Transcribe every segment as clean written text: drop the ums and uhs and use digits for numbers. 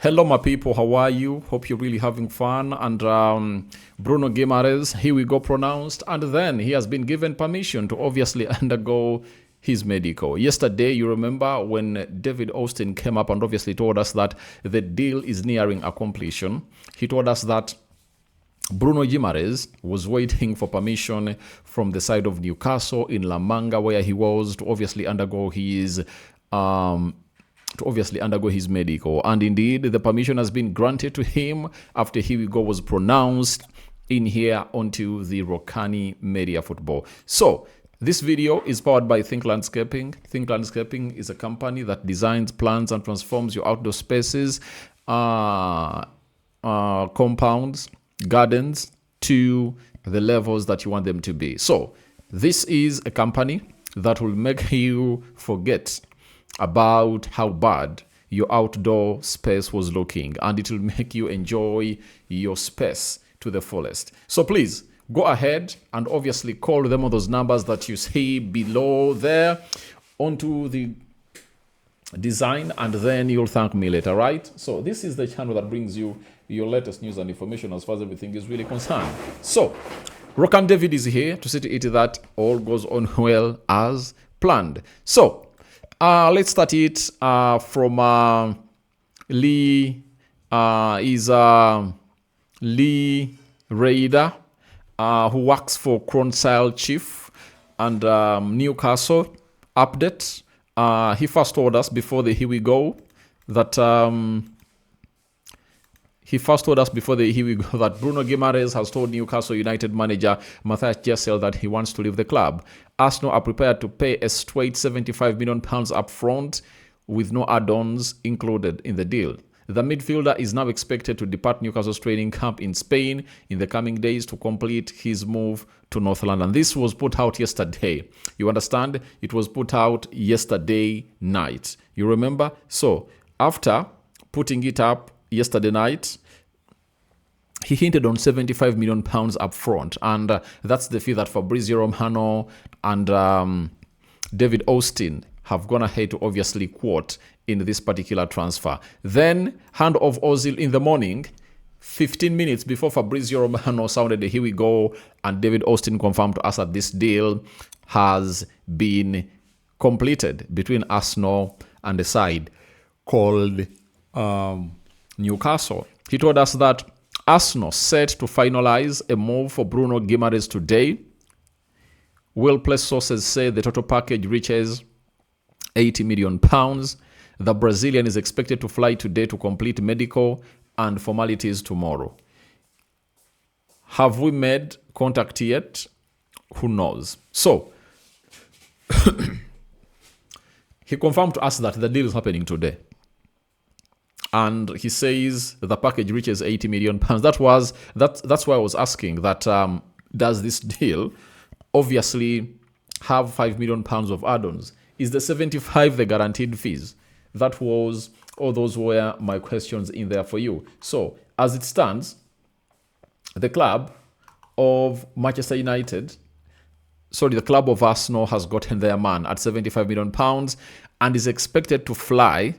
Hello, my people. How are you? Hope you're really having fun. And Bruno Guimaraes, here we go, pronounced. And then he has been given permission to obviously undergo his medical. Yesterday, you remember when David Austin came up and obviously told us that the deal is nearing a completion. He told us that Bruno Guimaraes was waiting for permission from the side of Newcastle in La Manga, where he was to obviously undergo his medical. And indeed, the permission has been granted to him after Here We Go was pronounced in here onto the Rokani Media Football. So, this video is powered by Think Landscaping. Think Landscaping is a company that designs, plans, and transforms your outdoor spaces, compounds, gardens to the levels that you want them to be. So, this is a company that will make you forget about how bad your outdoor space was looking, and it will make you enjoy your space to the fullest. So please go ahead and obviously call them on those numbers that you see below there onto the design, and then you'll thank me later, right? So this is the channel that brings you your latest news and information as far as everything is really concerned. So Rokani David is here to see to it that all goes on well as planned. So let's start it from Lee. Lee Raider, who works for Cronsile Chief and Newcastle update. He first told us before the Here We Go that that Bruno Guimaraes has told Newcastle United manager Matthias Jessel that he wants to leave the club. Arsenal are prepared to pay a straight £75 million up front with no add-ons included in the deal. The midfielder is now expected to depart Newcastle's training camp in Spain in the coming days to complete his move to North London. This was put out yesterday. You understand? It was put out yesterday night. You remember? So, after putting it up yesterday night, he hinted on £75 million up front, and that's the fee that Fabrizio Romano and David Austin have gone ahead to obviously quote in this particular transfer. Then, hand of Ozil in the morning, 15 minutes before Fabrizio Romano sounded the Here We Go, and David Austin confirmed to us that this deal has been completed between Arsenal and the side called Newcastle. He told us that Arsenal set to finalize a move for Bruno Guimaraes today. Well-placed sources say the total package reaches £80 million. The Brazilian is expected to fly today to complete medical and formalities tomorrow. Have we made contact yet? Who knows? So, he confirmed to us that the deal is happening today. And he says the package reaches £80 million. That's why I was asking that does this deal obviously have £5 million of add-ons? Is the 75 the guaranteed fees? Those were my questions in there for you. So, as it stands, the club of Manchester United, the club of Arsenal has gotten their man at £75 million and is expected to fly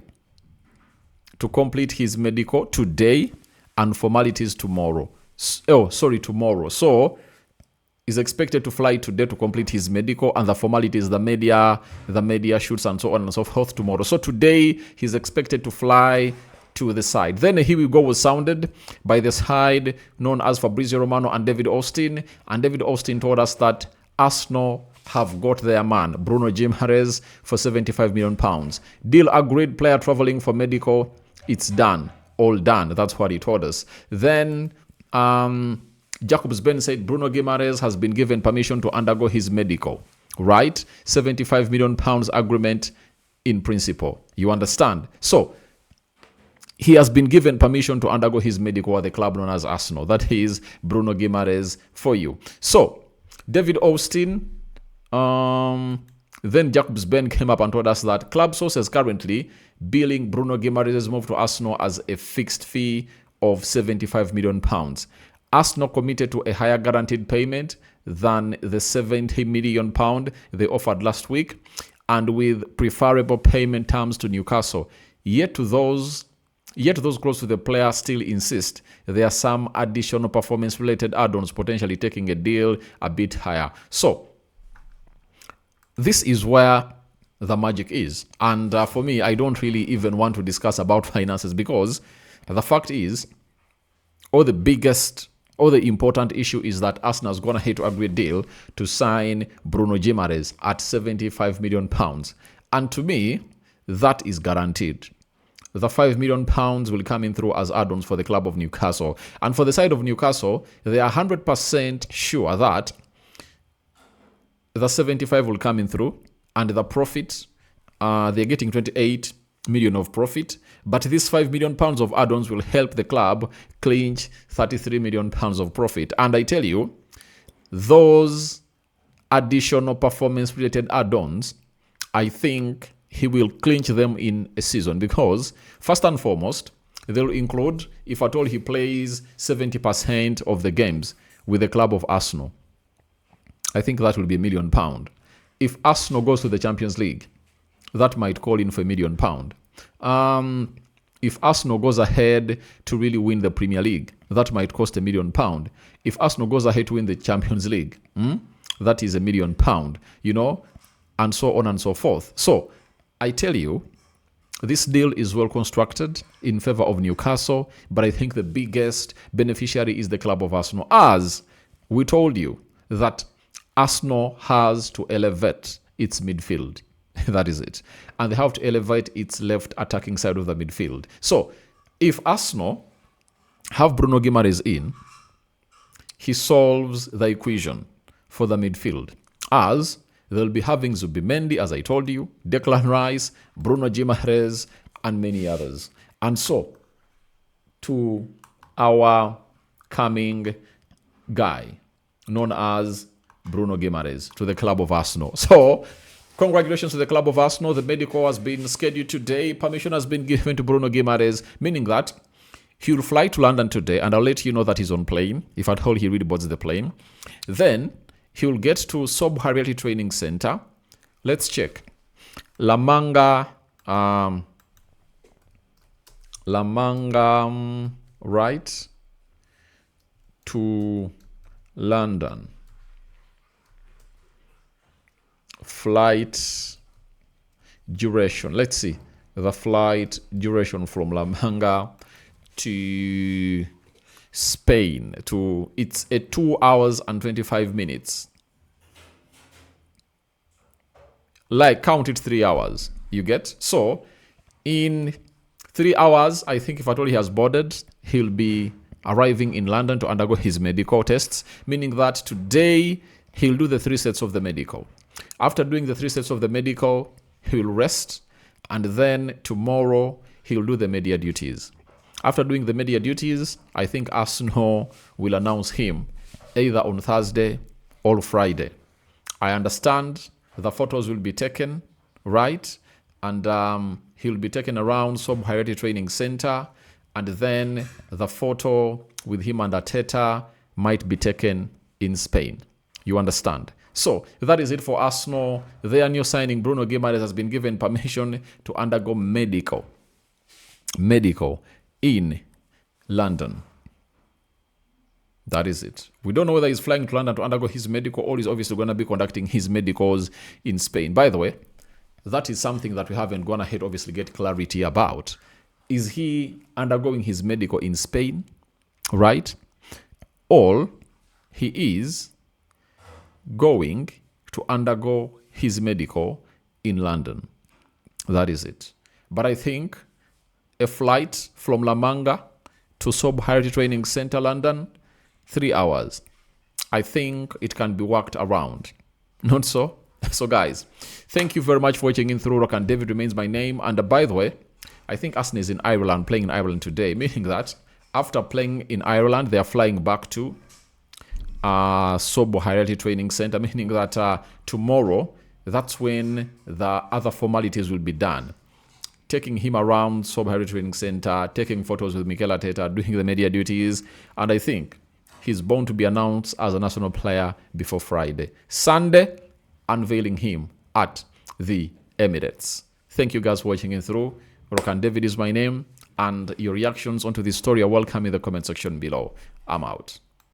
to complete his medical today and formalities tomorrow. Tomorrow. So, is expected to fly today to complete his medical, and the formalities, the media shoots and so on and so forth tomorrow. So today he's expected to fly to the side. Then Here We Go was sounded by the side known as Fabrizio Romano and David Austin. And David Austin told us that Arsenal have got their man, Bruno Guimaraes, for £75 million. Deal agreed, player traveling for medical. It's done. All done. That's what he told us. Then Jacobs Ben said Bruno Guimaraes has been given permission to undergo his medical. Right? £75 million agreement in principle. You understand? So, he has been given permission to undergo his medical at the club known as Arsenal. That is Bruno Guimaraes for you. So, David Austin, then Jacobs Ben came up and told us that club sources currently billing Bruno Guimaraes' move to Arsenal as a fixed fee of £75 million. Arsenal committed to a higher guaranteed payment than the £70 million they offered last week, and with preferable payment terms to Newcastle. Yet to those Yet those close to the player still insist there are some additional performance-related add-ons potentially taking a deal a bit higher. So this is where the magic is. And for me, I don't really even want to discuss about finances, because the fact is, the important issue is that Arsenal is going to hit to agree a deal to sign Bruno Guimaraes at £75 million. And to me, that is guaranteed. The £5 million will come in through as add-ons for the club of Newcastle. And for the side of Newcastle, they are 100% sure that the 75 will come in through, and the profit, they're getting 28 million of profit, but these £5 million of add-ons will help the club clinch 33 million pounds of profit. And I tell you, those additional performance-related add-ons, I think he will clinch them in a season, because first and foremost, they'll include, if at all he plays 70% of the games with the club of Arsenal, I think that will be £1 million. If Arsenal goes to the Champions League, that might call in for £1 million. If Arsenal goes ahead to really win the Premier League, that might cost £1 million. If Arsenal goes ahead to win the Champions League, that is £1 million, and so on and so forth. So I tell you, this deal is well constructed in favor of Newcastle, but I think the biggest beneficiary is the club of Arsenal, as we told you that Arsenal has to elevate its midfield. That is it. And they have to elevate its left attacking side of the midfield. So if Arsenal have Bruno Guimaraes in, he solves the equation for the midfield, as they'll be having Zubimendi, as I told you, Declan Rice, Bruno Guimaraes, and many others. And so, to our coming guy, known as Bruno Guimaraes, to the club of Arsenal. So, congratulations to the club of Arsenal. The medical has been scheduled today. Permission has been given to Bruno Guimaraes, meaning that he'll fly to London today, and I'll let you know that he's on plane, if at all he really boards the plane. Then he'll get to Sob Harriet Training Center. Let's check. La Manga, right to London. Flight duration. Let's see. The flight duration from La Manga to Spain. It's a 2 hours and 25 minutes. Like, count it 3 hours. You get? So, in 3 hours, I think if at all he has boarded, he'll be arriving in London to undergo his medical tests, meaning that today he'll do the 3 sets of the medical. After doing the 3 sets of the medical, he'll rest, and then tomorrow he'll do the media duties. After doing the media duties, I think Arsenal will announce him either on Thursday or Friday. I understand the photos will be taken, right? And he'll be taken around Sob Harriet Training Center, and then the photo with him and Arteta might be taken in Spain. You understand? So that is it for Arsenal. Their new signing, Bruno Guimaraes, has been given permission to undergo medical in London. That is it. We don't know whether he's flying to London to undergo his medical, or he's obviously going to be conducting his medicals in Spain. By the way, that is something that we haven't gone ahead, obviously, get clarity about. Is he undergoing his medical in Spain, right? Or he is going to undergo his medical in London. That is it. But I think a flight from La Manga to Sob Harriet Training Center, London, 3 hours. I think it can be worked around. Not so? So guys, thank you very much for watching in through. Rokani David remains my name. And by the way, I think Arsenal is in Ireland, playing in Ireland today, meaning that after playing in Ireland, they are flying back to Sob Harriet Training Center, meaning that tomorrow, that's when the other formalities will be done. Taking him around Sob Harriet Training Center, taking photos with Mikel Arteta, doing the media duties, and I think he's bound to be announced as a national player before Friday. Sunday, unveiling him at the Emirates. Thank you guys for watching in through. Rokani David is my name. and your reactions onto this story are welcome in the comment section below. I'm out.